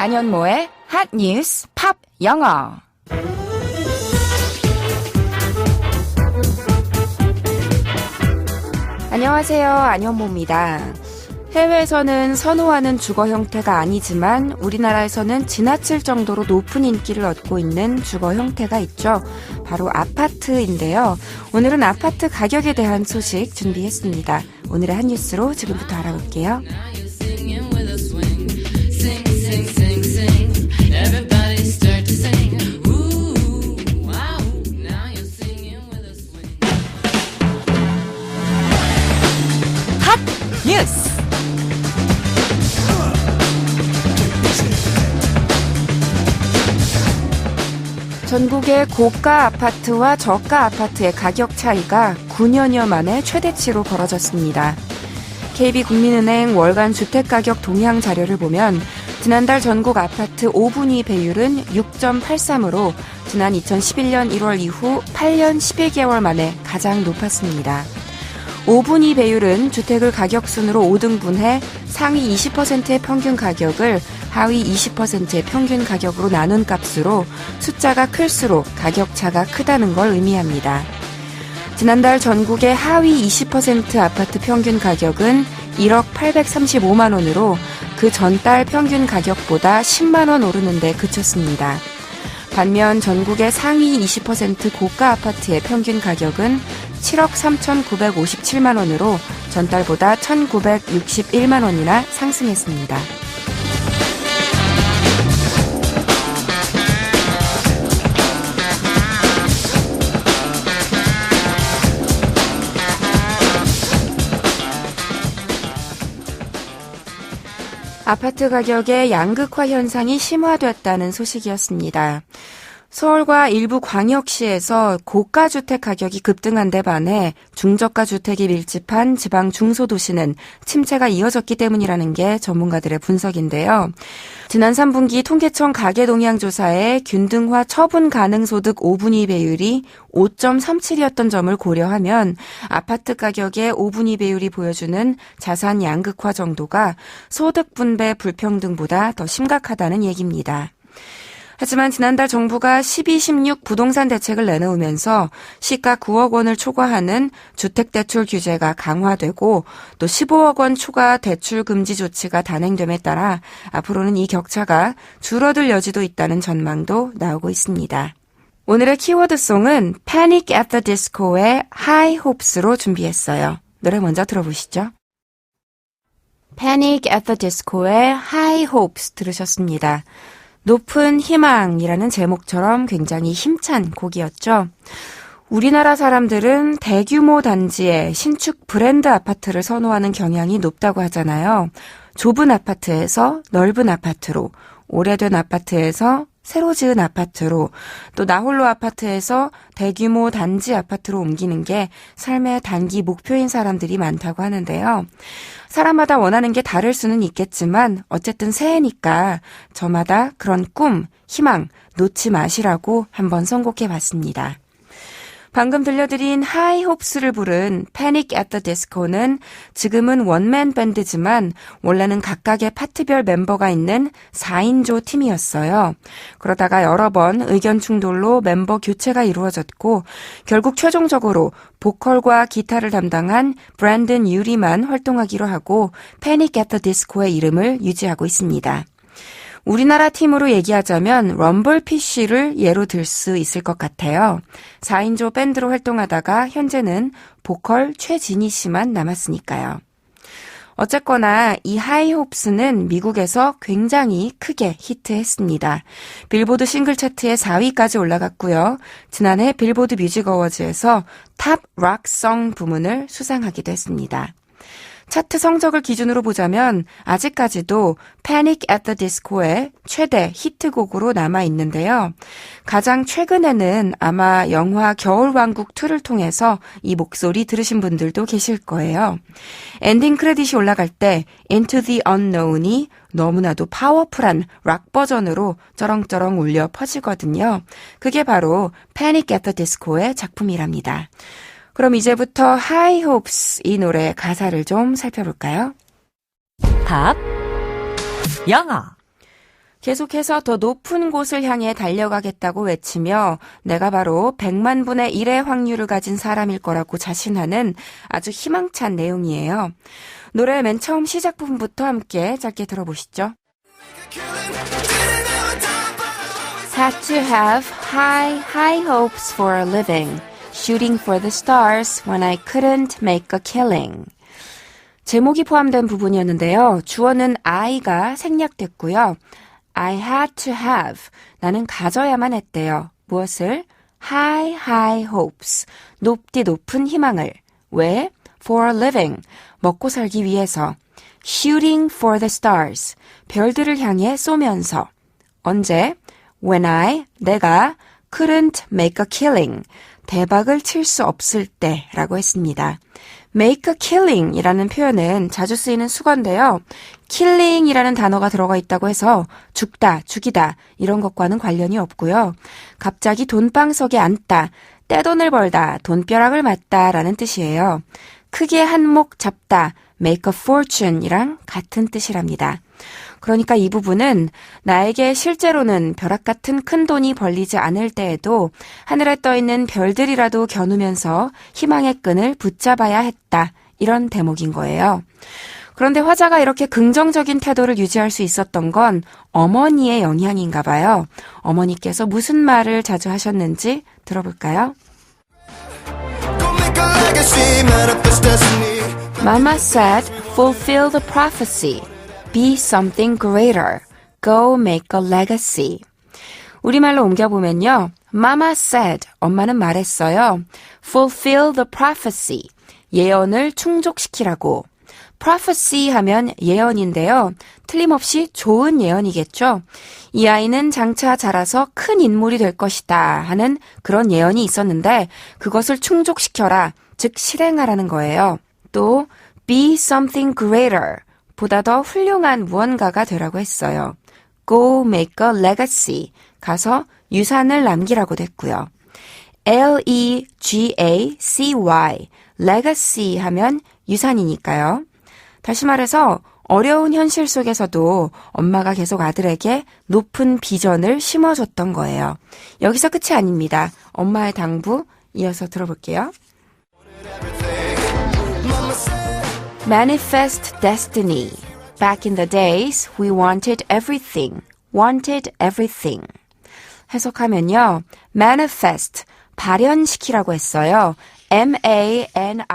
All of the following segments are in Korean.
안현모의 핫 뉴스 팝 영어. 안녕하세요. 안현모입니다. 해외에서는 선호하는 주거 형태가 아니지만 우리나라에서는 지나칠 정도로 높은 인기를 얻고 있는 주거 형태가 있죠. 바로 아파트인데요. 오늘은 아파트 가격에 대한 소식 준비했습니다. 오늘의 한 뉴스로 지금부터 알아볼게요. 핫 뉴스. 전국의 고가 아파트와 저가 아파트의 가격 차이가 9년여 만에 최대치로 벌어졌습니다. KB국민은행 월간 주택가격 동향 자료를 보면 지난달 전국 아파트 5분위 배율은 6.83으로 지난 2011년 1월 이후 8년 11개월 만에 가장 높았습니다. 5분위 배율은 주택을 가격 순으로 5등분해 상위 20%의 평균 가격을 하위 20%의 평균 가격으로 나눈 값으로 숫자가 클수록 가격차가 크다는 걸 의미합니다. 지난달 전국의 하위 20% 아파트 평균 가격은 1억 835만 원으로 그 전달 평균 가격보다 10만 원 오르는 데 그쳤습니다. 반면 전국의 상위 20% 고가 아파트의 평균 가격은 7억 3,957만 원으로 전달보다 1,961만 원이나 상승했습니다. 아파트 가격의 양극화 현상이 심화됐다는 소식이었습니다. 서울과 일부 광역시에서 고가 주택 가격이 급등한 데 반해 중저가 주택이 밀집한 지방 중소도시는 침체가 이어졌기 때문이라는 게 전문가들의 분석인데요. 지난 3분기 통계청 가계동향조사에 균등화 처분 가능 소득 5분위 배율이 5.37이었던 점을 고려하면 아파트 가격의 5분위 배율이 보여주는 자산 양극화 정도가 소득 분배 불평등보다 더 심각하다는 얘기입니다. 하지만 지난달 정부가 12.16 부동산 대책을 내놓으면서 시가 9억 원을 초과하는 주택대출 규제가 강화되고 또 15억 원 초과 대출 금지 조치가 단행됨에 따라 앞으로는 이 격차가 줄어들 여지도 있다는 전망도 나오고 있습니다. 오늘의 키워드송은 Panic at the Disco의 High Hopes로 준비했어요. 노래 먼저 들어보시죠. Panic at the Disco의 High Hopes 들으셨습니다. 높은 희망이라는 제목처럼 굉장히 힘찬 곡이었죠. 우리나라 사람들은 대규모 단지에 신축 브랜드 아파트를 선호하는 경향이 높다고 하잖아요. 좁은 아파트에서 넓은 아파트로, 오래된 아파트에서 새로 지은 아파트로, 또 나홀로 아파트에서 대규모 단지 아파트로 옮기는 게 삶의 단기 목표인 사람들이 많다고 하는데요. 사람마다 원하는 게 다를 수는 있겠지만 어쨌든 새해니까 저마다 그런 꿈, 희망 놓지 마시라고 한번 선곡해봤습니다. 방금 들려드린 하이 홉스를 부른 Panic at the Disco는 지금은 원맨 밴드지만 원래는 각각의 파트별 멤버가 있는 4인조 팀이었어요. 그러다가 여러 번 의견 충돌로 멤버 교체가 이루어졌고 결국 최종적으로 보컬과 기타를 담당한 브랜든 유리만 활동하기로 하고 Panic at the Disco의 이름을 유지하고 있습니다. 우리나라 팀으로 얘기하자면 럼블피쉬를 예로 들 수 있을 것 같아요. 4인조 밴드로 활동하다가 현재는 보컬 최진희 씨만 남았으니까요. 어쨌거나 이 하이홉스는 미국에서 굉장히 크게 히트했습니다. 빌보드 싱글 차트에 4위까지 올라갔고요. 지난해 빌보드 뮤직 어워즈에서 탑 락송 부문을 수상하기도 했습니다. 차트 성적을 기준으로 보자면 아직까지도 Panic at the Disco의 최대 히트곡으로 남아있는데요. 가장 최근에는 아마 영화 겨울왕국2를 통해서 이 목소리 들으신 분들도 계실 거예요. 엔딩 크레딧이 올라갈 때 Into the Unknown이 너무나도 파워풀한 락 버전으로 쩌렁쩌렁 울려 퍼지거든요. 그게 바로 Panic at the Disco의 작품이랍니다. 그럼 이제부터 High Hopes 이 노래 가사를 좀 살펴볼까요? 팝 영어 계속해서 더 높은 곳을 향해 달려가겠다고 외치며 내가 바로 100만 분의 1의 확률을 가진 사람일 거라고 자신하는 아주 희망찬 내용이에요. 노래 맨 처음 시작 부분부터 함께 짧게 들어보시죠. Had to have high hopes for a living, shooting for the stars when I couldn't make a killing. 제목이 포함된 부분이었는데요. 주어는 I가 생략됐고요. I had to have, 나는 가져야만 했대요. 무엇을? high hopes, 높디 높은 희망을. 왜? for a living, 먹고 살기 위해서. shooting for the stars, 별들을 향해 쏘면서. 언제? when 내가 couldn't make a killing, 대박을 칠 수 없을 때 라고 했습니다. make a killing 이라는 표현은 자주 쓰이는 수거인데요. killing 이라는 단어가 들어가 있다고 해서 죽다, 죽이다 이런 것과는 관련이 없고요. 갑자기 돈방석에 앉다, 떼돈을 벌다, 돈벼락을 맞다 라는 뜻이에요. 크게 한몫 잡다, make a fortune 이랑 같은 뜻이랍니다. 그러니까 이 부분은 나에게 실제로는 벼락 같은 큰 돈이 벌리지 않을 때에도 하늘에 떠있는 별들이라도 겨누면서 희망의 끈을 붙잡아야 했다. 이런 대목인 거예요. 그런데 화자가 이렇게 긍정적인 태도를 유지할 수 있었던 건 어머니의 영향인가 봐요. 어머니께서 무슨 말을 자주 하셨는지 들어볼까요? Mama said, fulfill the prophecy. Be something greater. Go make a legacy. 우리말로 옮겨보면요. Mama said, 엄마는 말했어요. Fulfill the prophecy. 예언을 충족시키라고. prophecy 하면 예언인데요. 틀림없이 좋은 예언이겠죠. 이 아이는 장차 자라서 큰 인물이 될 것이다 하는 그런 예언이 있었는데 그것을 충족시켜라, 즉 실행하라는 거예요. 또 be something greater. 보다 더 훌륭한 무언가가 되라고 했어요. Go make a legacy. 가서 유산을 남기라고 됐고요. L-E-G-A-C-Y. legacy 하면 유산이니까요. 다시 말해서 어려운 현실 속에서도 엄마가 계속 아들에게 높은 비전을 심어줬던 거예요. 여기서 끝이 아닙니다. 엄마의 당부 이어서 들어볼게요. Manifest destiny. Back in the days, we wanted everything. Wanted everything. 해석하면요. manifest, 발현시키라고 했어요. M-A-N-I-F-E-S-T.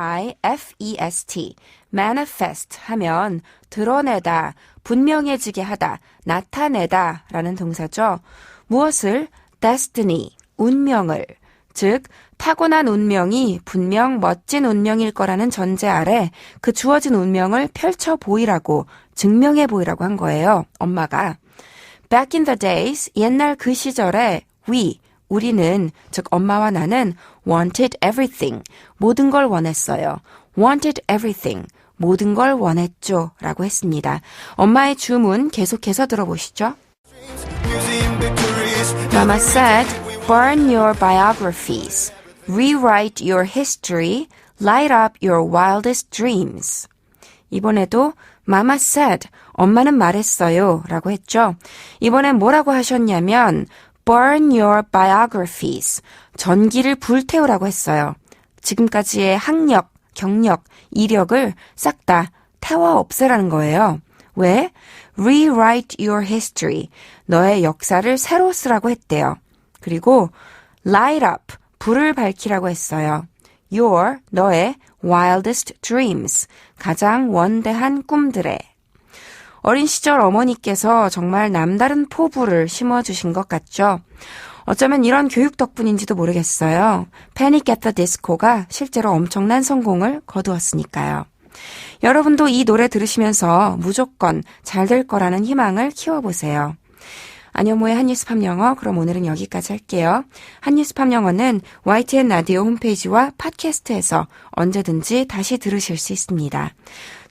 manifest 하면 드러내다, 분명해지게 하다, 나타내다 라는 동사죠. 무엇을? destiny, 운명을. 즉 타고난 운명이 분명 멋진 운명일 거라는 전제 아래 그 주어진 운명을 펼쳐 보이라고, 증명해 보이라고 한 거예요. 엄마가. Back in the days, 옛날 그 시절에 우리는, 즉 엄마와 나는 wanted everything, 모든 걸 원했어요. wanted everything, 모든 걸 원했죠 라고 했습니다. 엄마의 주문 계속해서 들어보시죠. Mama said, burn your biographies, rewrite your history, light up your wildest dreams. 이번에도 Mama said, 엄마는 말했어요 라고 했죠. 이번엔 뭐라고 하셨냐면 burn your biographies, 전기를 불태우라고 했어요. 지금까지의 학력, 경력, 이력을 싹 다 태워 없애라는 거예요. 왜? Rewrite your history, 너의 역사를 새로 쓰라고 했대요. 그리고 light up, 불을 밝히라고 했어요. Your, 너의 wildest dreams, 가장 원대한 꿈들에. 어린 시절 어머니께서 정말 남다른 포부를 심어주신 것 같죠. 어쩌면 이런 교육 덕분인지도 모르겠어요. Panic at the Disco가 실제로 엄청난 성공을 거두었으니까요. 여러분도 이 노래 들으시면서 무조건 잘 될 거라는 희망을 키워보세요. 안현모의 한뉴스팝 영어, 그럼 오늘은 여기까지 할게요. 한뉴스팝 영어는 YTN 라디오 홈페이지와 팟캐스트에서 언제든지 다시 들으실 수 있습니다.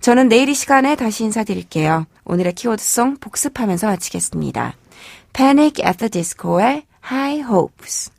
저는 내일 이 시간에 다시 인사드릴게요. 오늘의 키워드송 복습하면서 마치겠습니다. Panic at the Disco의 High Hopes.